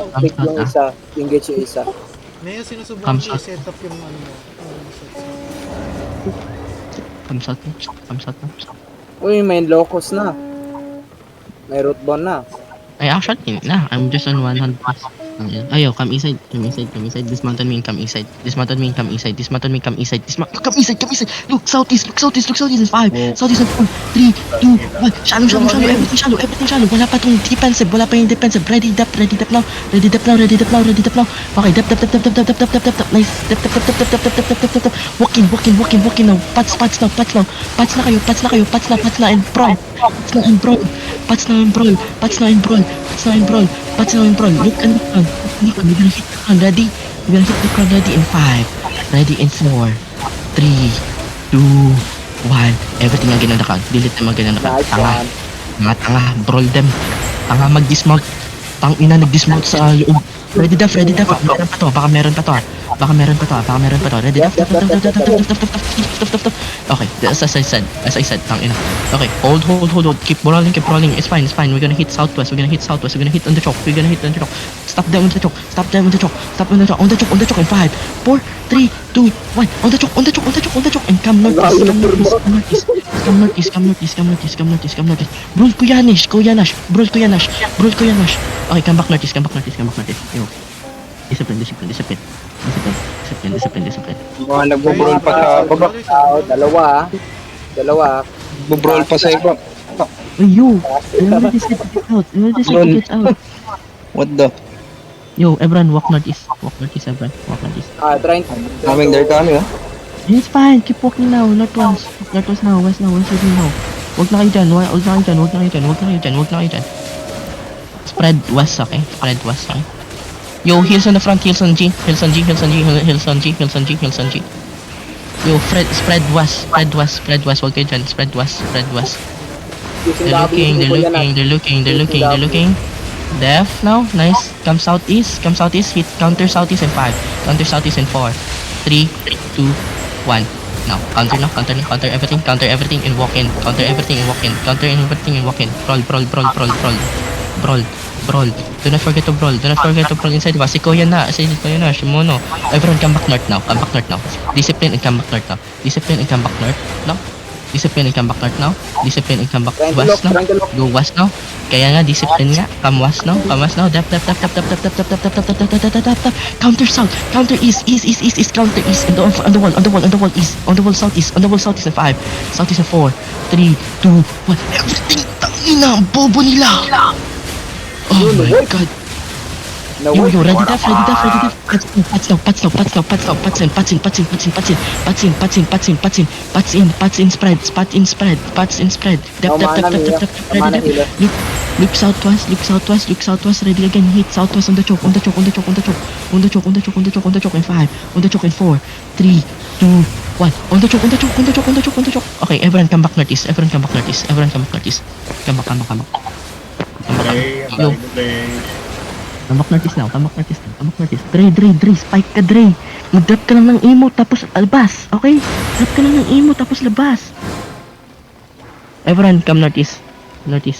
click yung isa, engage yung isa. Ngayon sinusubukan Come ko shot. i-set up yung ano mo. Kamsat mo. Kamsat mo. Uy, may locus na. May root bone na. Ay, actually, nah. I'm just on 100. Ayo, come inside. Come inside. Come inside. Dismounted me and come inside. Dismounted me and come inside. Dismounted me and come inside. Come inside. Come inside. Look, southeast. Look, southeast. Look, southeast. 5. Southeast. 4, 3, 2, 1. Shallow, shallow, shallow. Everything shallow. Everything shallow. Wala pa tong defensive. Wala pa yung defensive. Ready, depth. Ready, depth now. Ready, depth now. Ready, depth now. Ready, depth now. Okay, depth, depth, depth, depth, depth, depth, depth, depth. Nice. Depth, depth, depth, depth, depth, depth, depth, depth, depth. Walk in, walk in, walk in, walk in now. Pats now. Pats now. Pats na kayo. Pats na kayo. Pats na and brawl. Pats na and brawl. Pats na and brawl. Pats na and brawl. Pats na and brawl. Pats na and brawl. Look and look and we're gonna hit the crown. Ready? We're gonna hit the crown. Ready in 5. Ready in 4. 3, 2, 1. Everything again on the count. Delete them again on the count. Nice Tanga. one. Mga tanga. Brawl them. Tanga mag-dismount. Tang ina nag-dismount sa loob. Ready def, ready def. Meron pa to. Baka meron pa to. Baka meron pa to. Baka meron pa to. Ready def. Okay, as I said, tang ina. Okay, hold. Keep rolling. It's fine. We're gonna hit southwest. We're gonna hit on the choke. Stop them on the choke. On the choke in 5, 4, 3, 2, 1. On the choke. And come northeast. Come northeast. Brul Kuya Nash. Okay, come back northeast. Yo. Discipline. Mga nagbo-brawl pa sa baba. Dalawa. Nagbo-brawl pa sa iba. Uy, you already said to get out. What the? Yo, everyone, walk northeast, everyone. Trying. Coming there kami, ha? It's fine, keep walking now, northwest now, west now. Huwag na kayo dyan. Spread west, okay? Yo, heels on the front, heels on G. Yo, spread west. Huwag kayo dyan, spread west. They're looking. Def now, nice. Come southeast, hit counter southeast in 5. Counter southeast in 4. 3, 2, 1. Now, counter everything and walk in. Counter everything and walk in. Brawl. Do not forget to brawl inside. Sikoya na, Shimono. Everyone come back north now. Discipline and come back north now. Discipline and come back west now. Go west now. Kaya nga, discipline nga. Come west now. Dap. Counter south. Counter east. Counter east. On the wall east. On the wall southeast in 5. Southeast in 4. 3, 2, 1. Everything. Tangina. Bobo nila. Oh my god. Yo, ready def. Pats in. Pats in spread. Dep. Ready def. Look southwest. Ready again. Hit southwest on the choke. In 5. On the choke in 4. 3, 2, 1. On the choke. Okay, everyone come back northeast. Come back. Yo. Come back northeast now. Dre, spike ka, Dre. Mag-drop ka lang ng emo tapos labas, okay? Labas. Everyone, come northeast. Dre,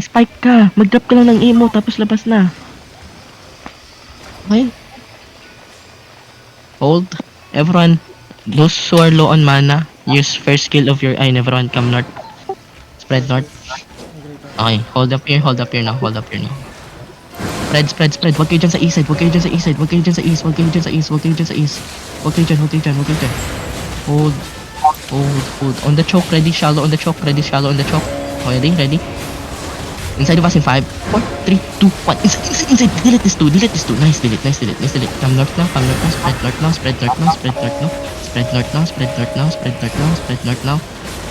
spike ka. Mag-drop ka lang ng emo tapos labas na. Okay? Hold. Everyone, those who are low on mana, use first skill of your everyone, come north. Spread north. Okay, hold up here now. Spread. Huwag kayo dyan sa east side. Huwag kayo dyan sa east. Huwag kayo dyan. Hold. On the choke, ready. Shallow on the choke. Ready. Inside of us in 5, 4, 3, 2, 1. Inside. Delete this two. Nice delete. Come north now. Spread north now.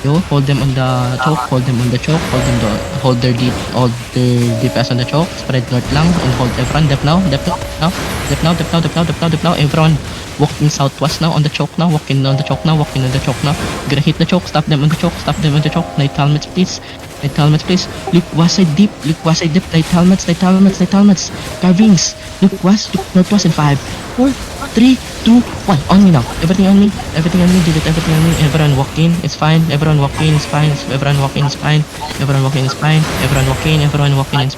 Yo, hold them on the choke. Hold their DPS on the choke. Spread north lang and hold everyone. Dep now. Everyone walking southwest now on the choke now. Walking on the choke now. Gonna hit the choke. Stop them on the choke. Night helmets, please. Look west side deep. Night helmets. Carvings. Look northwest in 5, 4, 3, 2, 1. On me now. Everything on me. Everything on me. Delete everything on me. Everyone walk in. It's fine. Everyone walk in. It's fine. Everyone walk in. It's fine. Everyone walk in. It's fine. Everyone walk in. Everyone walk in.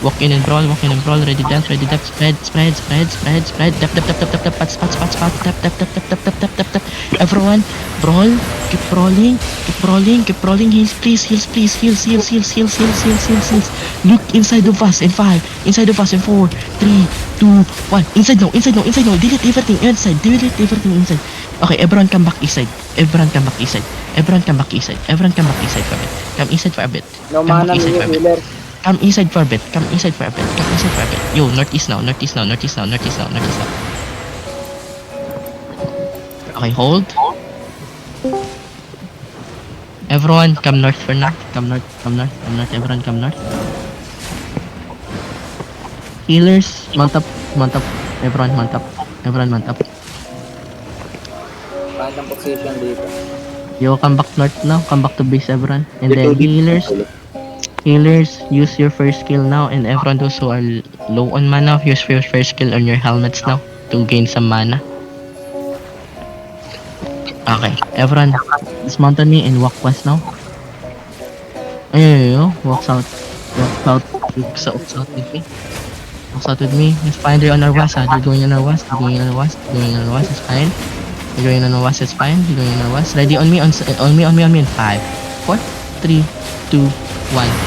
Walk in and brawl. Walk in and brawl. Ready depth. Ready depth. Spread. Spread. Spread. Spread. Spread. Depth. Depth. Depth. Depth. Depth. Spots. Spots. Spots. Spots. Depth. Depth. Depth. Depth. Depth. Depth. Depth. Depth. Everyone brawl. Keep brawling. Keep brawling. Keep brawling. Heals. Please. Heals. Please. Heals. Heals. Heals. Heals. Heals. Heals. Heals. Heals. Look inside of us in 5. Inside of us in 4, 3, 2, 1. Inside now. Inside now. Inside now. Delete everything inside. Delete everything inside. Okay, everyone come back east side. Everyone come back east side. Everyone come back east side. Everyone come back east side for a bit. Come east side for a bit. No Come mana back east side for a bit. healer. Come east side for a bit. Come east side for a bit. Come east side for a bit. Yo, northeast now. Northeast now. Northeast now. Northeast now. Northeast now. Okay, hold. Everyone come north for now. Come north. Come north. Come north. Everyone come north. Healers, mount up. Mount up. Everyone mount up. Everyone mount up. Paano ang position dito? Yo, come back north now. Come back to base, everyone. And then healers, use your first skill now. And everyone those who are low on mana, use your first skill on your helmets now to gain some mana. Okay, everyone, dismount on me and walk west now. Ayo, walk south. Walk south. Walk south with me. Walk south with me. It's fine. They're on our west. They're going on our west. They're going on our west. They're going on our west. It's fine. You're going on the west, it's fine. You're going on the west. Ready on me, on me, on me, on me. 5, 4, 3, 2, 1.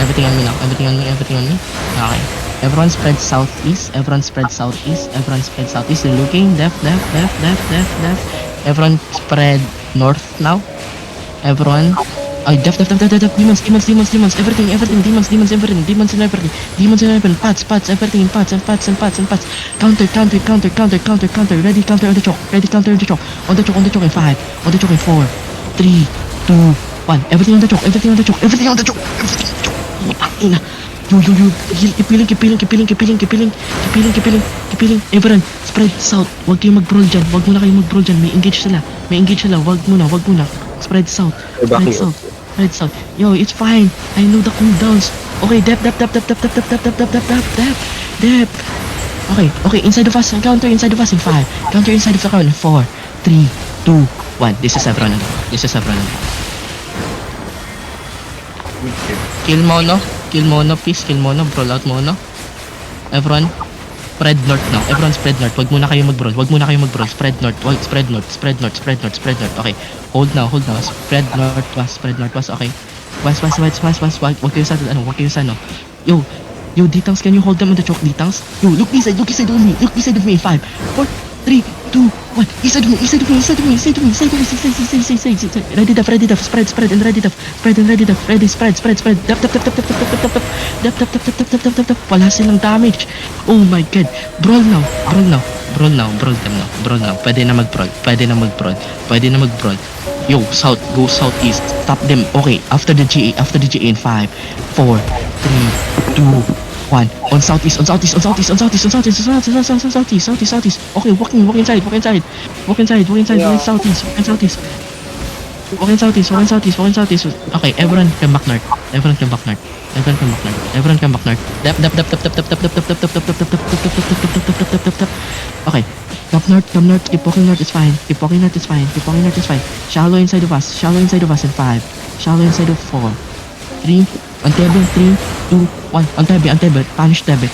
Everything on me now. Everything on me, everything on me. Okay. Everyone spread southeast. Everyone spread southeast. Everyone spread southeast. You're looking left, left, left, left, left, left. Everyone spread north now. Everyone. Def, demons, everything, demons, everything, demons and everything, pots, everything, pots. Counter, ready, counter on the choke, on the choke in 5, on the choke in 4, 3, 2, 1, everything on the choke, You, keep peeling, everyone, spread south, wag kayong mag-brawl dyan, may engage sila, wag muna, spread south, yo, it's fine, I know the cooldowns, okay, depth, okay, inside of us, counter inside of us in 5, counter inside of the crowd in 4, 3, 2, 1, this is everyone, Kill mono, please, brawl out mono. Everyone, spread north now. Everyone spread north. Wag muna kayo mag-brawl. Spread north. Okay. Hold now. Spread north west. Okay. West. Wag kayo sa ano. Yo, Ditangs, can you hold them on the choke, Ditangs? Yo, look this side of me. 5, 4, 3, 2, 1. East side of me. Ready def. Spread and ready def. Ready, spread. Dep. Wala silang damage. Oh my god. Brawl now. Brawl them now. Pwede na mag-brawl. Yo, south. Go southeast. Stop them. Okay, after the GA in 5, 4, 3, 2, 1. On southeast. Southeast. Okay, walk inside. Okay, everyone come back north. Dep. Okay. Come north. Keep walking north. It's fine. Shallow inside of us in 5. Shallow inside of 4, 3. On table, 3, 2, 1. On table. Punish Tebe.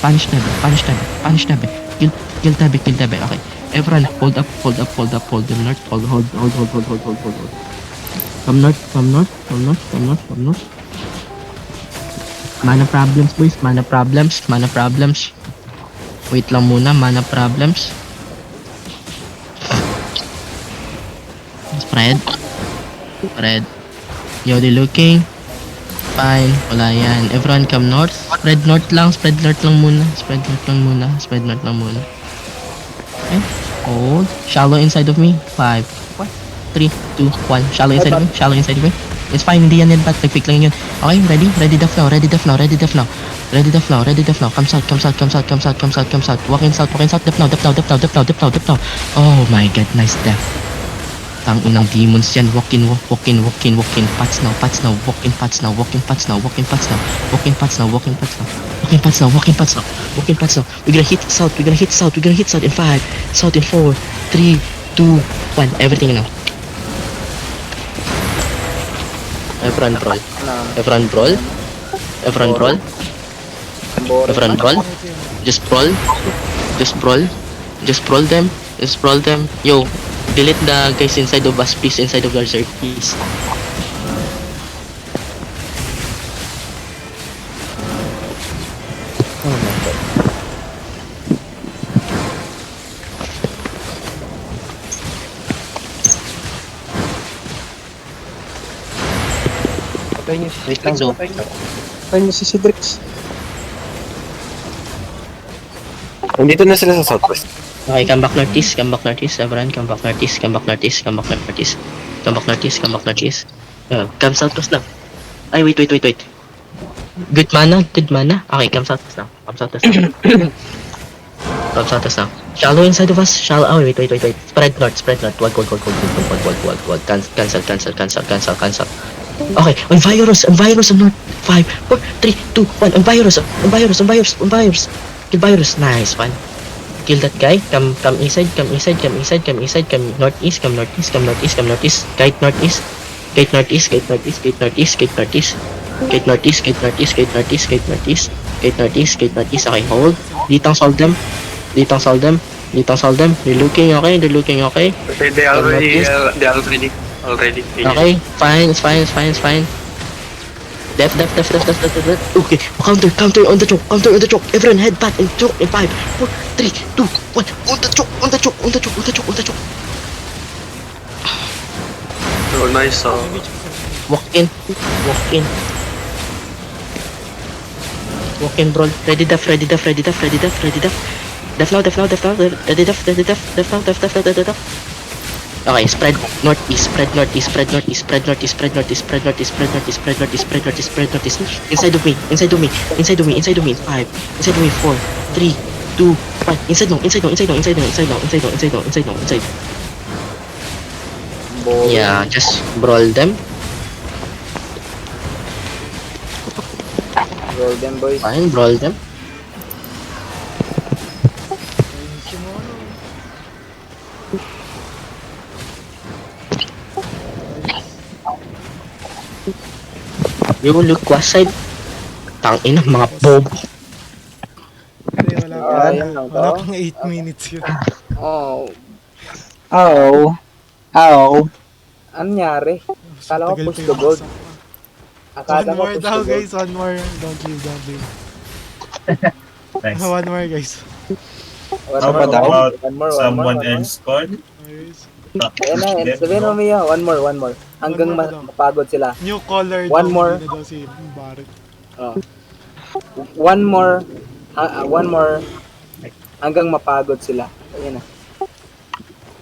Kill Tebe. Okay. Everyone, hold up them north. Hold. Come north. Mana problems, boys. Mana problems. Wait lang muna, mana problems. Spread. Yo, they looking. Fine, wala yan. Everyone come north. Spread north lang muna. Okay. Hold. Shallow inside of me. 5, 3, 2, 1. Shallow inside of me. It's fine, hindi yan but nag-pick lang yun. Okay, ready def now. Ready def now. Come south. Walk in south. Dep now. Oh my god, nice def. Tang inang demons yan. Walk in. Pats now. Walk in pats now. We're gonna hit south. In 5. South in 4, 3, 2, 1. Everything now. Everyone brawl. Just brawl them. Yo, delete the guys inside of us, please. Inside of our circle, please. Oh my god. Patay niyo si Wait lang, Zo. Patay niyo si Cedrix. Nandito na sila sa southwest. Okay, come back northeast, everyone. Come back northeast. Come southwest now. Ay, wait. Good mana. Okay, come southwest now. Shallow inside of us. Wait. Spread north. Wag. Cancel. Okay, on virus on north. 5, 4, 3, 2, 1. On virus. Kill virus. Nice one. Kill that guy. Come inside. Come northeast. Gate northeast. Okay, hold. Litang solve them. They're looking okay. They already. Okay, fine. It's fine. Def. Okay, counter on the choke. Everyone head back and choke in 5, 4, 3, 2, 1. On the choke. So nice. Walk in. Bro. Ready def. Def now. Ready def. Okay, spread northeast. Inside of me. 5. Inside of me. 4, 3, 2, 1. Inside no. Yeah, just brawl them. Roll them, boys. Fine, brawl them. You look west side. Tangina, mga bobo. Hindi, Ayun lang to. wala pang 8 minutes yun. Oh, Oh. ano nangyari? Kala ko Tagal push pa to yung gold. nasa- Akala One ko more push daw to gold. guys, one more. Don't leave. Nice. One more guys. How about One more. someone else scored? Guys. Ayan na, sabihin mo Mia, one more. Hanggang One more daw. mapagod sila. New color One daw, more. hindi na daw si Barret. Oh. One more. Hanggang mapagod sila. Ayan na.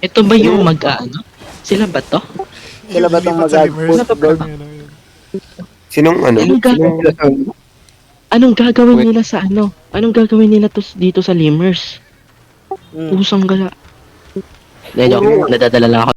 Ito ba yung mag-ano? Sila ba to? Sila ba itong Lipat sa Limers? mag-push gold? Ayun. Sinong ano? Anong gagawin nila sa ano? Anong gagawin nila dito sa Limers? Mm. Pusang gala. Dahil nadadala lang ako